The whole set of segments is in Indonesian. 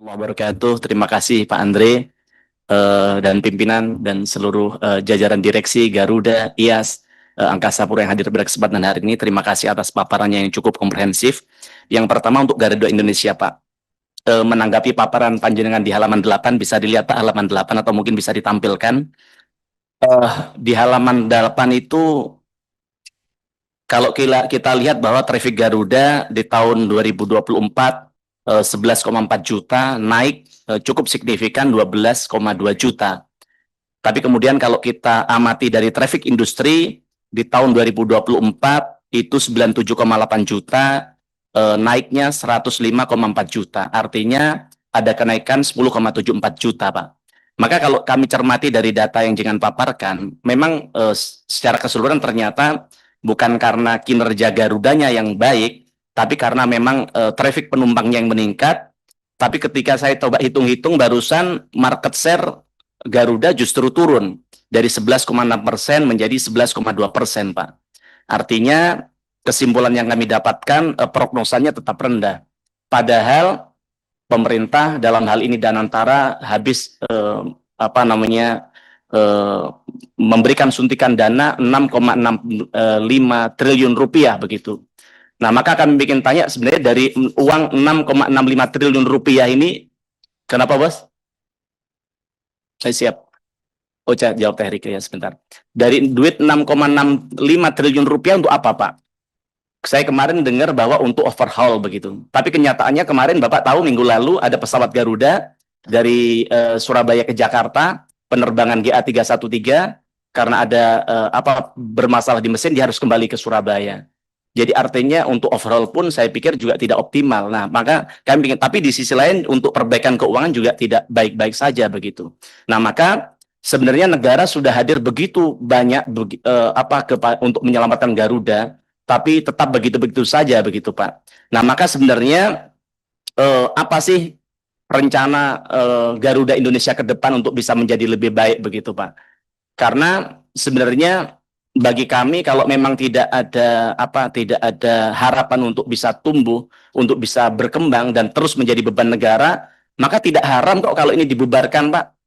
warahmatullahi wabarakatuh. Terima kasih Pak Andre dan pimpinan dan seluruh jajaran direksi Garuda, IAS, Angkasa Pura yang hadir pada kesempatan hari ini. Terima kasih atas paparannya yang cukup komprehensif. Yang pertama untuk Garuda Indonesia, Pak. Menanggapi paparan panjenengan di halaman 8, bisa dilihat Pak halaman 8 atau mungkin bisa ditampilkan. Di halaman 8 itu kalau kita lihat bahwa traffic Garuda di tahun 2024 11,4 juta, naik cukup signifikan 12,2 juta. Tapi kemudian kalau kita amati dari traffic industri di tahun 2024 itu 97,8 juta, naiknya 105,4 juta. Artinya ada kenaikan 10,74 juta, Pak. Maka kalau kami cermati dari data yang jangan paparkan, memang secara keseluruhan ternyata bukan karena kinerja Garudanya yang baik, tapi karena memang traffic penumpangnya yang meningkat. Tapi ketika saya coba hitung-hitung barusan market share Garuda justru turun dari 11,6% menjadi 11,2%, Pak. Artinya kesimpulan yang kami dapatkan prognosanya tetap rendah. Padahal pemerintah dalam hal ini Danantara habis memberikan suntikan dana 6,65 triliun rupiah begitu. Nah, maka kami bikin tanya sebenarnya dari uang 6,65 triliun rupiah ini, kenapa Bos? Saya siap. Oh, jawab Teh Rika ya sebentar. Dari duit 6,65 triliun rupiah untuk apa, Pak? Saya kemarin dengar bahwa untuk overhaul begitu. Tapi kenyataannya kemarin Bapak tahu minggu lalu ada pesawat Garuda dari Surabaya ke Jakarta, penerbangan GA313, karena ada bermasalah di mesin, dia harus kembali ke Surabaya. Jadi artinya untuk overhaul pun saya pikir juga tidak optimal. Nah, maka kami ingin, tapi di sisi lain untuk perbaikan keuangan juga tidak baik-baik saja begitu. Nah, maka sebenarnya negara sudah hadir begitu banyak untuk menyelamatkan Garuda, tapi tetap begitu-begitu saja begitu, Pak. Nah, maka sebenarnya apa sih rencana Garuda Indonesia ke depan untuk bisa menjadi lebih baik begitu, Pak? Karena sebenarnya bagi kami kalau memang tidak ada harapan untuk bisa tumbuh, untuk bisa berkembang dan terus menjadi beban negara, maka tidak haram kok kalau ini dibubarkan, Pak.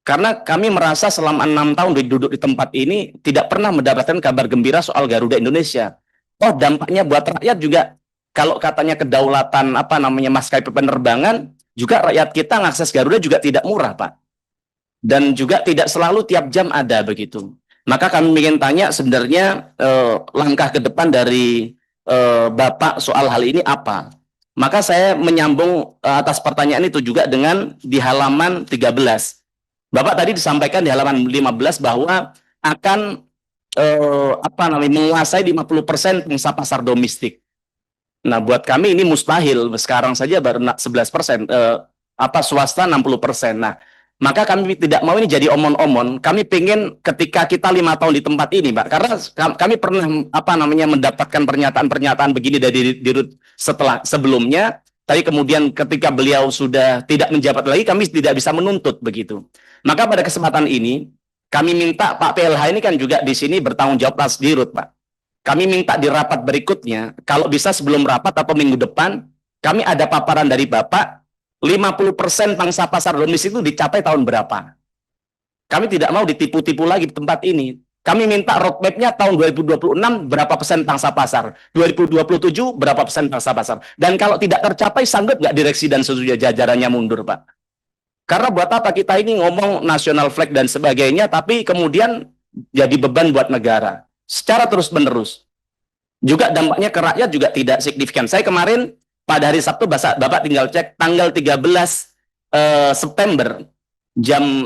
Karena kami merasa selama 6 tahun duduk di tempat ini tidak pernah mendapatkan kabar gembira soal Garuda Indonesia. Oh, dampaknya buat rakyat juga, kalau katanya kedaulatan maskapai penerbangan, juga rakyat kita mengakses Garuda juga tidak murah, Pak. Dan juga tidak selalu tiap jam ada begitu. Maka kami ingin tanya sebenarnya langkah ke depan dari Bapak soal hal ini apa? Maka saya menyambung atas pertanyaan itu juga dengan di halaman 13. Bapak tadi disampaikan di halaman 15 bahwa akan menguasai 50% pangsa pasar domestik. Nah, buat kami ini mustahil. Sekarang saja baru 11%, swasta 60%. Nah, maka kami tidak mau ini jadi omon-omon. Kami pengen ketika kita 5 tahun di tempat ini, Pak, karena kami pernah mendapatkan pernyataan-pernyataan begini dari Dirut sebelumnya. Tapi kemudian ketika beliau sudah tidak menjabat lagi, kami tidak bisa menuntut begitu. Maka pada kesempatan ini kami minta Pak PLH ini kan juga di sini bertanggung jawab atas Dirut, Pak. Kami minta di rapat berikutnya, kalau bisa sebelum rapat atau minggu depan, kami ada paparan dari Bapak, 50% pangsa pasar domestik itu dicapai tahun berapa. Kami tidak mau ditipu-tipu lagi di tempat ini. Kami minta roadmap-nya tahun 2026 berapa persen pangsa pasar, 2027 berapa persen pangsa pasar. Dan kalau tidak tercapai, sanggup nggak direksi dan sesudah jajarannya mundur, Pak? Karena buat apa kita ini ngomong national flag dan sebagainya, tapi kemudian jadi beban buat negara secara terus-menerus. Juga dampaknya ke rakyat juga tidak signifikan. Saya kemarin pada hari Sabtu, Bapak tinggal cek tanggal 13 September,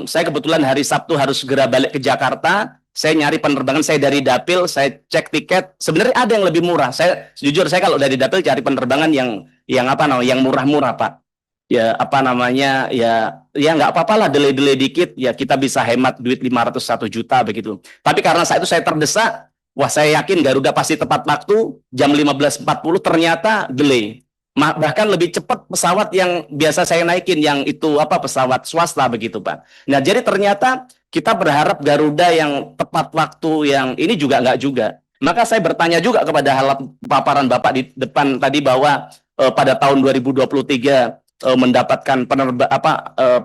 saya kebetulan hari Sabtu harus segera balik ke Jakarta. Saya nyari penerbangan, saya dari Dapil, saya cek tiket. Sebenarnya ada yang lebih murah. Jujur saya kalau dari Dapil cari penerbangan yang murah-murah, Pak. Ya nggak apa-apalah, delay dikit, ya kita bisa hemat duit 501 juta begitu. Tapi karena saat itu saya terdesak, wah saya yakin Garuda pasti tepat waktu, jam 15.40 ternyata delay. Bahkan lebih cepat pesawat yang biasa saya naikin, yang itu pesawat swasta begitu, Pak. Nah, jadi ternyata kita berharap Garuda yang tepat waktu, yang ini juga nggak juga. Maka saya bertanya juga kepada paparan Bapak di depan tadi bahwa pada tahun 2023 mendapatkan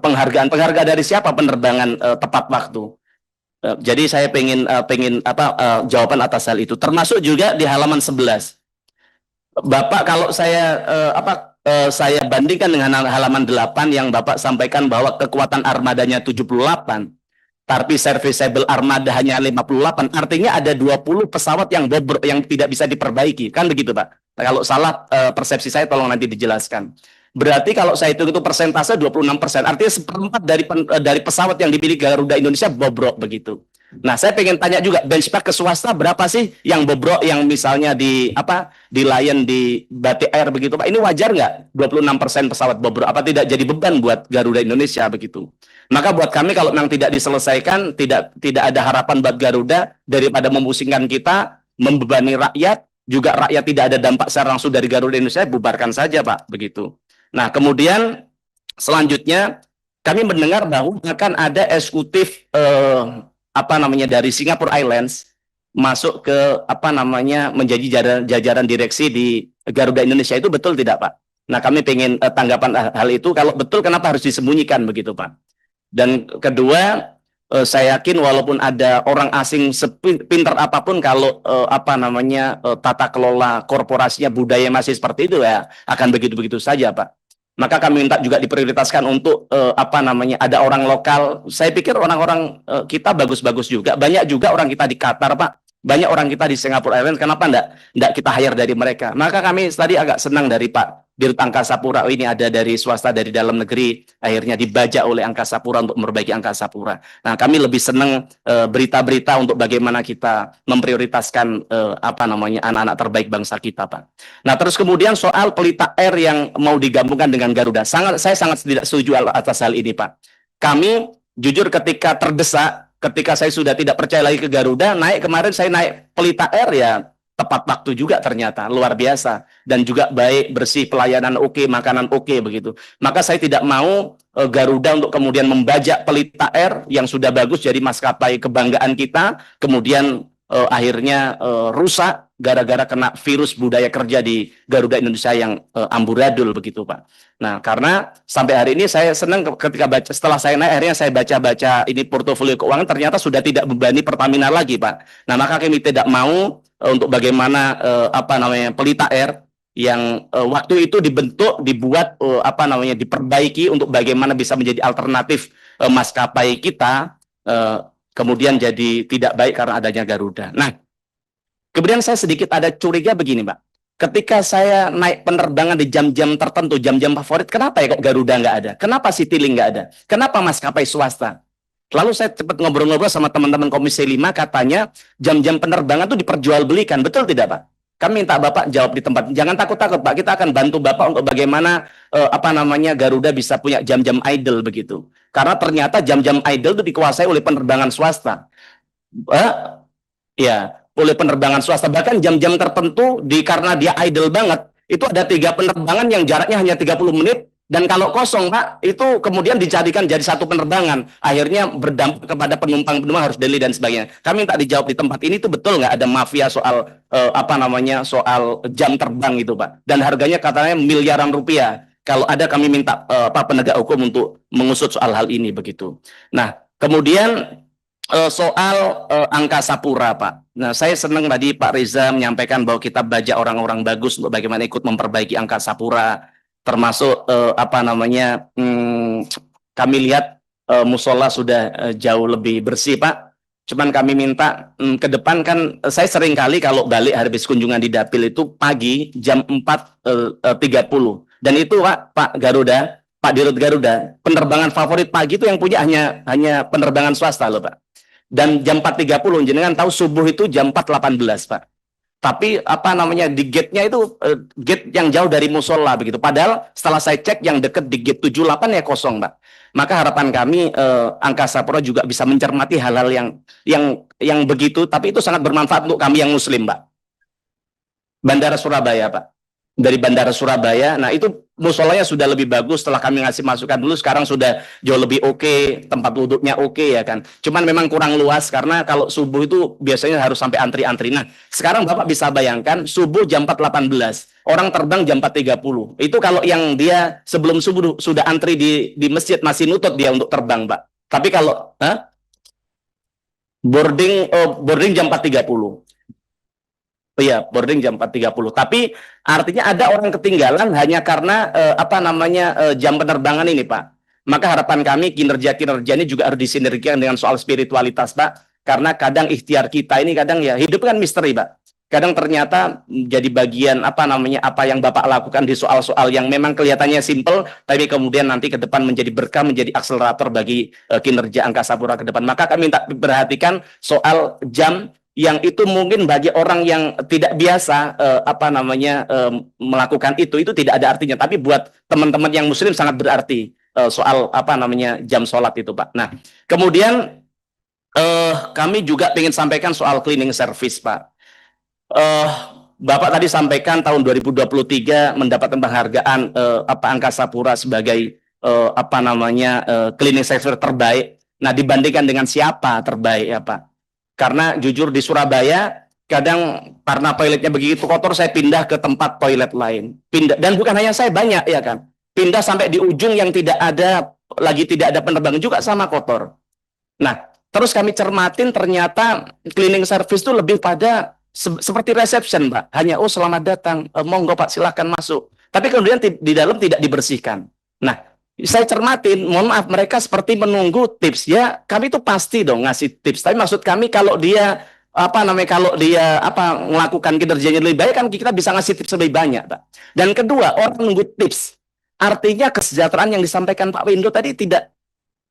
penghargaan dari siapa penerbangan tepat waktu. Jadi saya pengen jawaban atas hal itu. Termasuk juga di halaman 11. Bapak, kalau saya bandingkan dengan halaman 8 yang Bapak sampaikan bahwa kekuatan armadanya 78, tapi serviceable armada hanya 58, artinya ada 20 pesawat yang bobrok yang tidak bisa diperbaiki. Kan begitu, Pak? Kalau salah persepsi saya tolong nanti dijelaskan. Berarti kalau saya hitung itu persentase 26%, artinya seperempat dari pesawat yang dimiliki Garuda Indonesia bobrok begitu. Nah, saya pengen tanya juga, benchmark ke swasta berapa sih yang bobrok, yang misalnya di Lion, di Batik Air begitu, Pak? Ini wajar nggak 26% pesawat bobrok? Apa tidak jadi beban buat Garuda Indonesia begitu? Maka buat kami kalau memang tidak diselesaikan, tidak ada harapan buat Garuda, daripada memusingkan kita, membebani rakyat, juga rakyat tidak ada dampak secara langsung dari Garuda Indonesia, bubarkan saja, Pak, begitu. Nah, kemudian selanjutnya kami mendengar bahwa akan ada eksekutif dari Singapore Airlines masuk ke menjadi jajaran direksi di Garuda Indonesia. Itu betul tidak, Pak? Nah, kami ingin tanggapan hal itu. Kalau betul, kenapa harus disembunyikan begitu, Pak? Dan kedua, saya yakin walaupun ada orang asing sepintar apapun, kalau tata kelola korporasinya, budaya masih seperti itu, ya akan begitu-begitu saja, Pak. Maka kami minta juga diprioritaskan untuk ada orang lokal. Saya pikir orang-orang kita bagus-bagus juga. Banyak juga orang kita di Qatar, Pak. Banyak orang kita di Singapore Airlines. Kenapa enggak kita hire dari mereka? Maka kami tadi agak senang dari Pak Dirut Angkasa Pura. Ini ada dari swasta, dari dalam negeri. Akhirnya dibajak oleh Angkasa Pura untuk memperbaiki Angkasa Pura. Nah, kami lebih senang berita-berita untuk bagaimana kita memprioritaskan anak-anak terbaik bangsa kita, Pak. Nah, terus kemudian soal Pelita Air yang mau digabungkan dengan Garuda. Saya sangat tidak setuju atas hal ini, Pak. Kami jujur ketika terdesak, ketika saya sudah tidak percaya lagi ke Garuda, kemarin saya naik Pelita Air, ya tepat waktu juga ternyata, luar biasa. Dan juga baik, bersih, pelayanan oke, makanan oke begitu. Maka saya tidak mau Garuda untuk kemudian membajak Pelita Air yang sudah bagus jadi maskapai kebanggaan kita, kemudian akhirnya rusak gara-gara kena virus budaya kerja di Garuda Indonesia yang amburadul begitu, Pak. Nah, karena sampai hari ini saya senang ketika setelah saya naik, akhirnya saya baca-baca ini portofolio keuangan, ternyata sudah tidak membebani Pertamina lagi, Pak. Nah, maka kami tidak mau untuk bagaimana Pelita Air yang waktu itu dibuat diperbaiki untuk bagaimana bisa menjadi alternatif maskapai kita, kemudian jadi tidak baik karena adanya Garuda. Nah, kemudian saya sedikit ada curiga begini, Pak. Ketika saya naik penerbangan di jam-jam tertentu, jam-jam favorit, kenapa ya kok Garuda nggak ada? Kenapa Citylink nggak ada? Kenapa maskapai swasta? Lalu saya cepat ngobrol-ngobrol sama teman-teman Komisi 5, katanya jam-jam penerbangan itu diperjualbelikan. Betul tidak, Pak? Kami minta Bapak jawab di tempat. Jangan takut-takut, Pak. Kita akan bantu Bapak untuk bagaimana Garuda bisa punya jam-jam idle begitu. Karena ternyata jam-jam idle itu dikuasai oleh penerbangan swasta. Ya, oleh penerbangan swasta. Bahkan jam-jam tertentu karena dia idle banget, itu ada 3 penerbangan yang jaraknya hanya 30 menit. Dan kalau kosong, Pak, itu kemudian dijadikan jadi satu penerbangan. Akhirnya berdampak kepada penumpang harus delay dan sebagainya. Kami minta dijawab di tempat ini, itu betul nggak ada mafia soal soal jam terbang itu, Pak. Dan harganya katanya miliaran rupiah. Kalau ada, kami minta penegak hukum untuk mengusut soal hal ini begitu. Nah, kemudian soal Angkasa Pura, Pak. Nah, saya senang tadi Pak Reza menyampaikan bahwa kita bajak orang-orang bagus untuk bagaimana ikut memperbaiki Angkasa Pura. Termasuk kami lihat musola sudah jauh lebih bersih, Pak. Cuman kami minta ke depan, kan saya sering kali kalau balik habis kunjungan di Dapil itu pagi jam 4.30. Dan itu Pak Garuda, Pak Dirut Garuda, penerbangan favorit pagi itu yang punya hanya penerbangan swasta loh, Pak. Dan jam 4.30, jenengan tahu subuh itu jam 4.18, Pak. Tapi di gate-nya itu gate yang jauh dari musola begitu. Padahal setelah saya cek yang dekat di gate 78 ya kosong, Pak. Maka harapan kami Angkasa Pura juga bisa mencermati hal-hal yang begitu, tapi itu sangat bermanfaat untuk kami yang muslim, Pak. Bandara Surabaya, Pak. Dari Bandara Surabaya, nah itu musolanya sudah lebih bagus setelah kami ngasih masukan dulu, sekarang sudah jauh lebih oke, tempat duduknya oke ya kan. Cuman memang kurang luas karena kalau subuh itu biasanya harus sampai antri-antri. Nah, sekarang Bapak bisa bayangkan subuh jam 4.18, orang terbang jam 4.30. Itu kalau yang dia sebelum subuh sudah antri di masjid masih nutut dia untuk terbang, Pak. Tapi kalau boarding jam 4.30. Iya, boarding jam 4.30. Tapi artinya ada orang ketinggalan hanya karena jam penerbangan ini, Pak. Maka harapan kami kinerja-kinerja ini juga harus disinergikan dengan soal spiritualitas, Pak. Karena kadang ikhtiar kita ini kadang ya hidup kan misteri, Pak. Kadang ternyata jadi bagian apa yang Bapak lakukan di soal-soal yang memang kelihatannya simpel, tapi kemudian nanti ke depan menjadi berkah, menjadi akselerator bagi kinerja Angkasa Pura ke depan. Maka kami minta perhatikan soal jam yang itu mungkin bagi orang yang tidak biasa melakukan itu tidak ada artinya, tapi buat teman-teman yang muslim sangat berarti soal jam sholat itu, Pak. Nah, kemudian kami juga ingin sampaikan soal cleaning service, Pak. Bapak tadi sampaikan tahun 2023 mendapatkan penghargaan Angkasa Pura sebagai cleaning service terbaik. Nah, dibandingkan dengan siapa terbaik ya, Pak? Karena jujur di Surabaya kadang karena toiletnya begitu kotor, saya pindah ke tempat toilet lain. Pindah, dan bukan hanya saya, banyak ya kan. Pindah sampai di ujung yang tidak ada penerbangan juga sama kotor. Nah, terus kami cermatin ternyata cleaning service itu lebih pada seperti reception, Pak. Hanya selamat datang, monggo Pak silakan masuk. Tapi kemudian di dalam tidak dibersihkan. Nah, saya cermatin, mohon maaf, mereka seperti menunggu tips ya. Kami itu pasti dong ngasih tips. Tapi maksud kami kalau dia melakukan kinerjanya lebih baik kan kita bisa ngasih tips lebih banyak, Pak. Dan kedua, orang menunggu tips. Artinya kesejahteraan yang disampaikan Pak Windu tadi tidak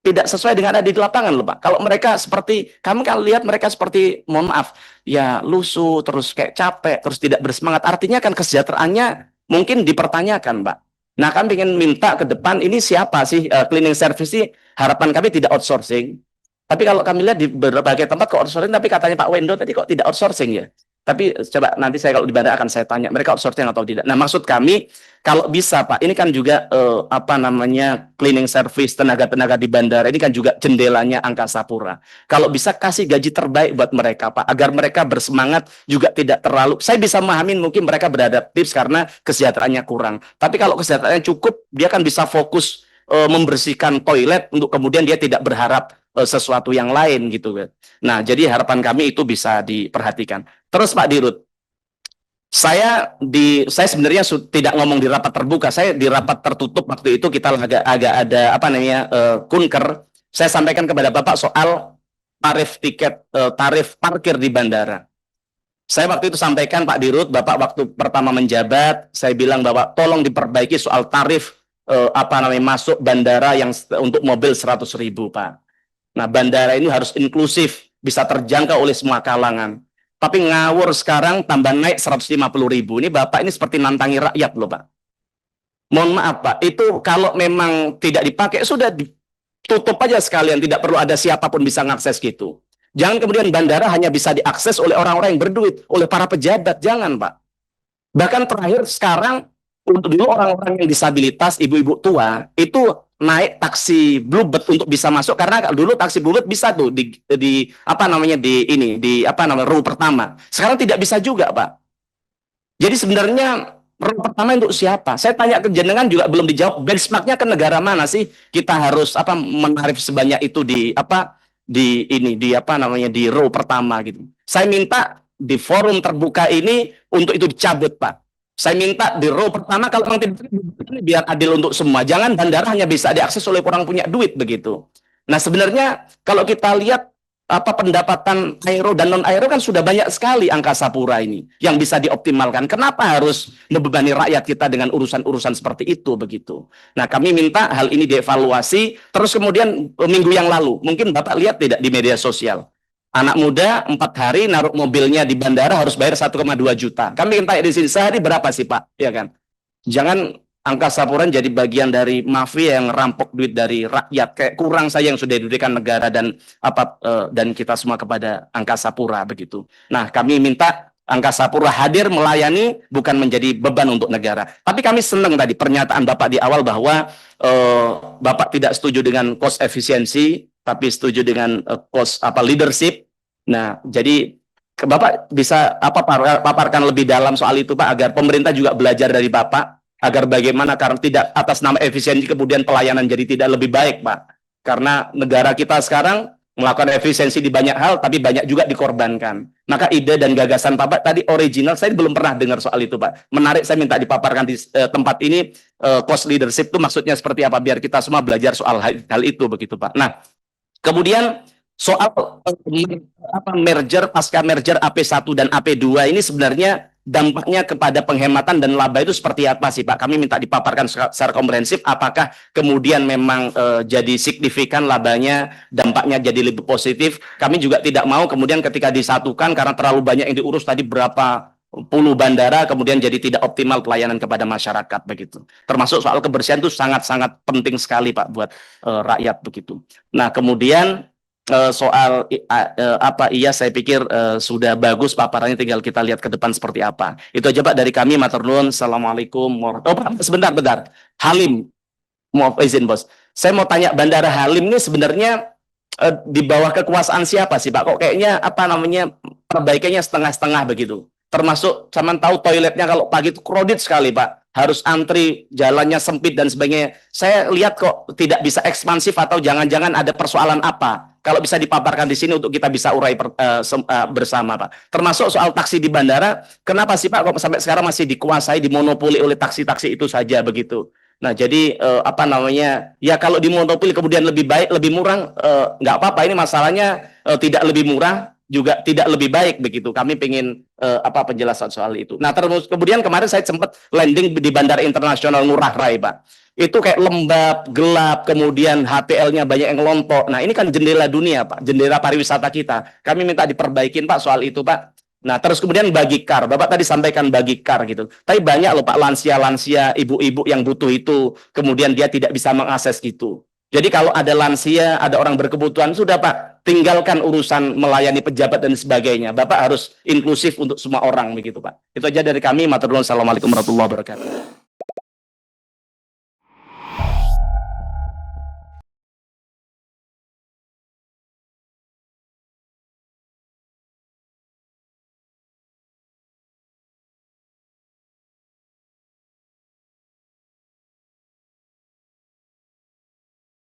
sesuai dengan ada di lapangan loh, Pak. Kalau mereka seperti kami kan lihat mereka seperti mohon maaf ya lusuh, terus kayak capek, terus tidak bersemangat. Artinya kan kesejahteraannya mungkin dipertanyakan, Pak. Nah, kami ingin minta ke depan ini siapa sih cleaning service sih? Harapan kami tidak outsourcing. Tapi kalau kami lihat di berbagai tempat kok outsourcing, tapi katanya Pak Wendo tadi kok tidak outsourcing ya. Tapi coba nanti saya kalau di bandara akan saya tanya mereka outsourcing atau tidak. Nah, maksud kami kalau bisa Pak, ini kan juga cleaning service tenaga-tenaga di bandara ini kan juga jendelanya Angkasa Pura. Kalau bisa kasih gaji terbaik buat mereka, Pak, agar mereka bersemangat juga tidak terlalu. Saya bisa memahami mungkin mereka beradaptif karena kesejahteraannya kurang. Tapi kalau kesejahteraannya cukup, dia kan bisa fokus membersihkan toilet untuk kemudian dia tidak berharap sesuatu yang lain gitu kan. Nah, jadi harapan kami itu bisa diperhatikan. Terus Pak Dirut, saya sebenarnya tidak ngomong di rapat terbuka, saya di rapat tertutup waktu itu kita agak ada kunker. Saya sampaikan kepada Bapak soal tarif parkir di bandara. Saya waktu itu sampaikan Pak Dirut, Bapak waktu pertama menjabat, saya bilang bahwa tolong diperbaiki soal tarif masuk bandara yang untuk mobil 100.000, Pak. Nah, bandara ini harus inklusif, bisa terjangkau oleh semua kalangan. Tapi ngawur sekarang tambah naik 150.000. Ini Bapak ini seperti nantangi rakyat loh, Pak. Mohon maaf, Pak. Itu kalau memang tidak dipakai, sudah ditutup aja sekalian. Tidak perlu ada siapapun bisa mengakses gitu. Jangan kemudian bandara hanya bisa diakses oleh orang-orang yang berduit, oleh para pejabat. Jangan, Pak. Bahkan terakhir sekarang, untuk dulu orang-orang yang disabilitas, ibu-ibu tua, itu naik taksi Bluebird untuk bisa masuk, karena dulu taksi Bluebird bisa tuh di row pertama. Sekarang tidak bisa juga, Pak. Jadi sebenarnya row pertama untuk siapa? Saya tanya ke jenengan juga belum dijawab. Benchmarknya ke negara mana sih kita harus menarif sebanyak itu di row pertama gitu. Saya minta di forum terbuka ini untuk itu dicabut, Pak. Saya minta di row pertama kalau memang tidak biar adil untuk semua. Jangan bandara hanya bisa diakses oleh orang punya duit begitu. Nah, sebenarnya kalau kita lihat pendapatan aero dan non aero kan sudah banyak sekali Angkasa Pura ini yang bisa dioptimalkan. Kenapa harus membebani rakyat kita dengan urusan-urusan seperti itu begitu? Nah, kami minta hal ini dievaluasi. Terus kemudian minggu yang lalu, mungkin Bapak lihat tidak di media sosial, anak muda 4 hari naruh mobilnya di bandara harus bayar 1,2 juta. Kami ingin tanya di sini, sehari berapa sih Pak? Ya kan? Jangan Angkasa Pura jadi bagian dari mafia yang rampok duit dari rakyat. Kayak kurang saya yang sudah diberikan negara dan kita semua kepada Angkasa Pura begitu. Nah, kami minta Angkasa Pura hadir melayani, bukan menjadi beban untuk negara. Tapi kami senang tadi pernyataan Bapak di awal bahwa Bapak tidak setuju dengan cost efisiensi, tapi setuju dengan cost leadership. Nah, jadi Bapak bisa paparkan lebih dalam soal itu, Pak, agar pemerintah juga belajar dari Bapak, agar bagaimana karena tidak atas nama efisiensi kemudian pelayanan jadi tidak lebih baik, Pak. Karena negara kita sekarang melakukan efisiensi di banyak hal, tapi banyak juga dikorbankan. Maka ide dan gagasan Bapak tadi original, saya belum pernah dengar soal itu, Pak. Menarik, saya minta dipaparkan di tempat ini, cost leadership itu maksudnya seperti apa, biar kita semua belajar soal hal itu, begitu, Pak. Nah, kemudian soal merger, pasca merger AP1 dan AP2 ini sebenarnya dampaknya kepada penghematan dan laba itu seperti apa sih, Pak? Kami minta dipaparkan secara komprehensif, apakah kemudian memang jadi signifikan labanya, dampaknya jadi lebih positif. Kami juga tidak mau kemudian ketika disatukan karena terlalu banyak yang diurus tadi berapa puluh bandara, kemudian jadi tidak optimal pelayanan kepada masyarakat begitu. Termasuk soal kebersihan itu sangat-sangat penting sekali, Pak, buat rakyat begitu. Nah, kemudian soal iya, saya pikir sudah bagus paparannya, tinggal kita lihat ke depan seperti apa. Itu aja, Pak, dari kami. Matur nuwun. Assalamualaikum Pak, sebentar. Halim, mau izin, Bos. Saya mau tanya, Bandara Halim ini sebenarnya di bawah kekuasaan siapa sih, Pak? Kok kayaknya perbaikannya setengah-setengah begitu. Termasuk zaman tahu toiletnya kalau pagi itu kredit sekali, Pak. Harus antri, jalannya sempit dan sebagainya. Saya lihat kok tidak bisa ekspansif, atau jangan-jangan ada persoalan apa. Kalau bisa dipaparkan di sini untuk kita bisa urai bersama, Pak. Termasuk soal taksi di bandara, kenapa sih, Pak, kok sampai sekarang masih dikuasai, dimonopoli oleh taksi-taksi itu saja begitu. Nah, jadi ya kalau dimonopoli kemudian lebih baik, lebih murah, nggak apa-apa. Ini masalahnya tidak lebih murah, juga tidak lebih baik begitu. Kami ingin penjelasan soal itu. Nah, terus kemudian kemarin saya sempat landing di Bandara Internasional Ngurah Rai, Pak. Itu kayak lembab, gelap, kemudian HTL-nya banyak yang ngelontok. Nah, ini kan jendela dunia, Pak, jendela pariwisata kita. Kami minta diperbaikin, Pak, soal itu, Pak. Nah, terus kemudian bagi kar, Bapak tadi sampaikan bagi kar gitu. Tapi banyak loh, Pak, lansia-lansia, ibu-ibu yang butuh itu, kemudian dia tidak bisa mengakses gitu. Jadi kalau ada lansia, ada orang berkebutuhan, sudah, Pak, tinggalkan urusan melayani pejabat dan sebagainya. Bapak harus inklusif untuk semua orang begitu, Pak. Itu aja dari kami. Matur nuwun. Assalamualaikum warahmatullahi wabarakatuh.